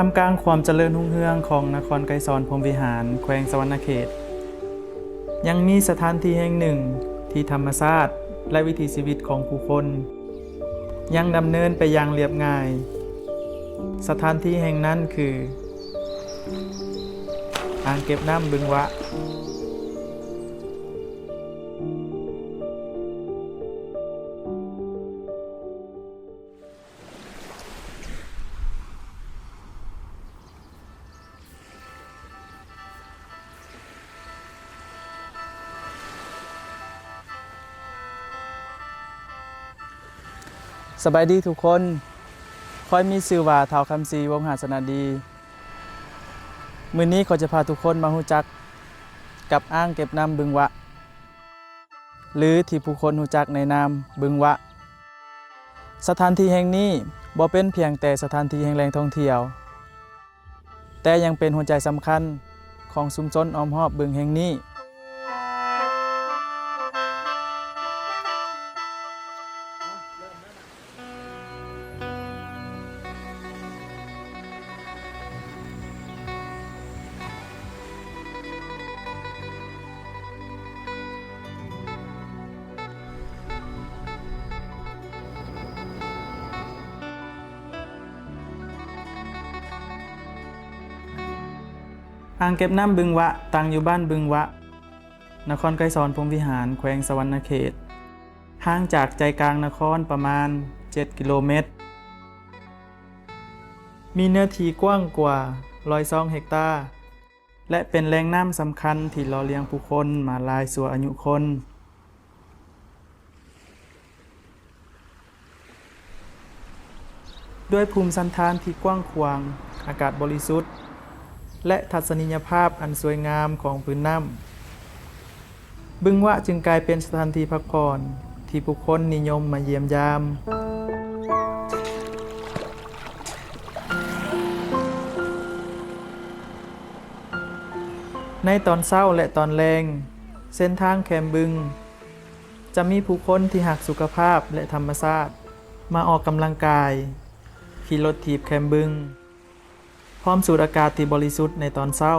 ท่ามกลางความเจริญรุ่งเรืองของนครไกรสอนพรหมวิหารแขวงสะหวรรณเขตยังมีสถานที่แห่งหนึ่งที่ธรรมชาติและวิถีชีวิตของผู้คนยังดำเนินไปอย่างเรียบง่ายสถานที่แห่งนั้นคืออ่างเก็บน้ำบึงวะสบายดีทุกคนค่อยมีชื่อว่าท้าวคำศรีวงศ์หาสนาดีมื้อนี้ขอจะพาทุกคนมารู้จักกับอ่างเก็บน้ำบึงวะหรือที่ผู้คนรู้จักในนามบึงวะสถานที่แห่งนี้บ่เป็นเพียงแต่สถานที่แห่งแหล่งท่องเที่ยวแต่ยังเป็นหัวใจสำคัญของชุมชนอ้อมรอบบึงแห่งนี้อ่างเก็บน้ำบึงวะตั้งอยู่บ้านบึงวะนครไกรสอนพรหมวิหารแขวงสะหวรรณเขตห่างจากใจกลางนครประมาณ7 กิโลเมตรมีเนื้อที่กว้างกว่า102 เฮกตาร์และเป็นแหล่งน้ำสำคัญที่หล่อเลี้ยงผู้คนมาหลายชั่วอายุคนด้วยภูมิสันฐานที่กว้างขวางอากาศบริสุทธิ์และทัศนียภาพอันสวยงามของพื้นน้ำบึงวะจึงกลายเป็นสถานที่พักผ่อนที่ผู้คนนิยมมาเยี่ยมยามในตอนเช้าและตอนแลงเส้นทางแคมบึงจะมีผู้คนที่หักสุขภาพและธรรมชาติมาออกกำลังกายขี่รถถีบแคมบึงพร้อมสูดอากาศที่บริสุทธิ์ในตอนเช้า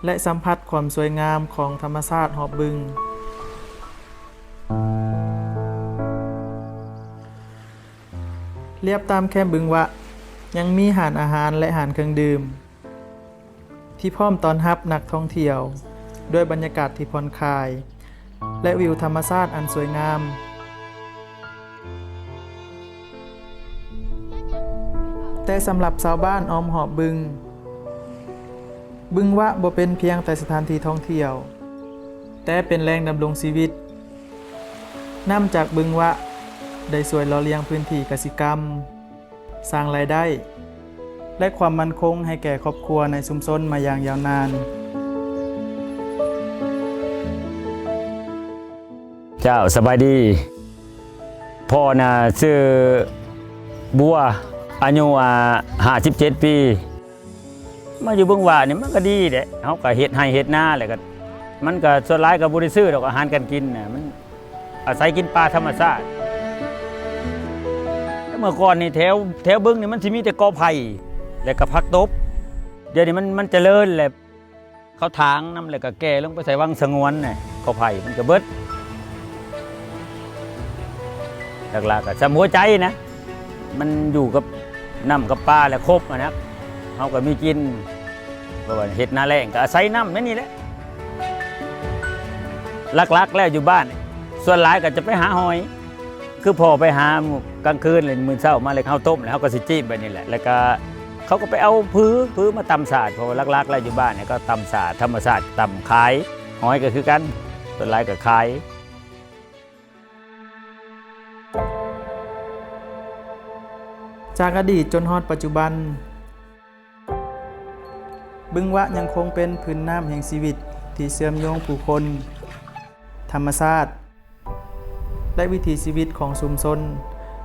และสัมผัสความสวยงามของธรรมชาติรอบบึงเลียบตามแคมบึงวะยังมีห้านอาหารและห้านเครื่องดื่มที่พร้อมต้อนรับนักท่องเที่ยวด้วยบรรยากาศที่ผ่อนคลายและวิวธรรมชาติอันสวยงามแต่สำหรับชาวบ้านอ้อมหอบบึงวะบ่เป็นเพียงแต่สถานที่ท่องเที่ยวแต่เป็นแหล่งดำรงชีวิตน้ำจากบึงวะได้ช่วยหล่อเลี้ยงพื้นที่กสิกรรมสร้างรายได้และความมั่นคงให้แก่ครอบครัวในชุมชนมาอย่างยาวนานเจ้าสบายดีพ่อน่ะชื่อบัวอายุ57 ปีมาอยู่บึงวะนี่มันก็ดีแหละเฮาก็เฮ็ดให้เฮ็ดนาแหละก็มันก็ส่วนหลายก็บ่ได้ซื้อดอกอาหารการกินน่ะมันอาศัยกินปลาธรรมชาติเมื่อก่อนนี่แถวบึงนี่มันสิมีแต่กอไผ่แล้วก็ผักตบเดี๋ยวนี้มันเจริญแหละเขาถางนำแล้วก็แก่ลงไปใส่วังสงวนน่ะกอไผ่มันก็เบิดหลักๆก็สำหัวใจนะมันอยู่กับน้ำกับปลาและครบนะเขาก็มีกินเพราะว่าเห็ดนาแรงก็อาศัยน้ำนั่นนี่แหละลักๆแล้วอยู่บ้านส่วนหลายก็จะไปหาหอยคือพอไปหากลางคืนเลยมื้อเช้ามาเลยเขาต้มแล้วเขาก็สิจิ้มไปนี่แหละแล้วก็เขาก็ไปเอาพื้นมาตำสาดเพราะว่าลักๆแล้วอยู่บ้านเนี่ยก็ตำสาดธรรมชาติตำขายหอยก็คือกันส่วนหลายก็ขายจากอดีตจนฮอดปัจจุบันบึงวะยังคงเป็นพื้นน้ำแห่งชีวิตที่เชื่อมโยงผู้คนธรรมชาติและวิถีชีวิตของชุมชน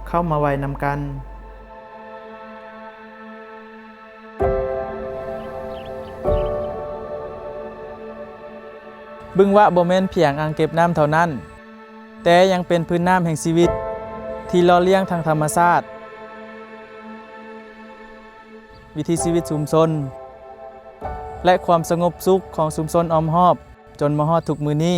เข้ามาไว้นำกันบึงวะบ่แม่นเพียงอ่างเก็บน้ำเท่านั้นแต่ยังเป็นพื้นน้ำแห่งชีวิตที่หล่อเลี้ยงทางธรรมชาติ วิถีชีวิตชุมชนและความสงบสุขของชุมชนอ้อมรอบจนมาฮอดทุกมื้อนี้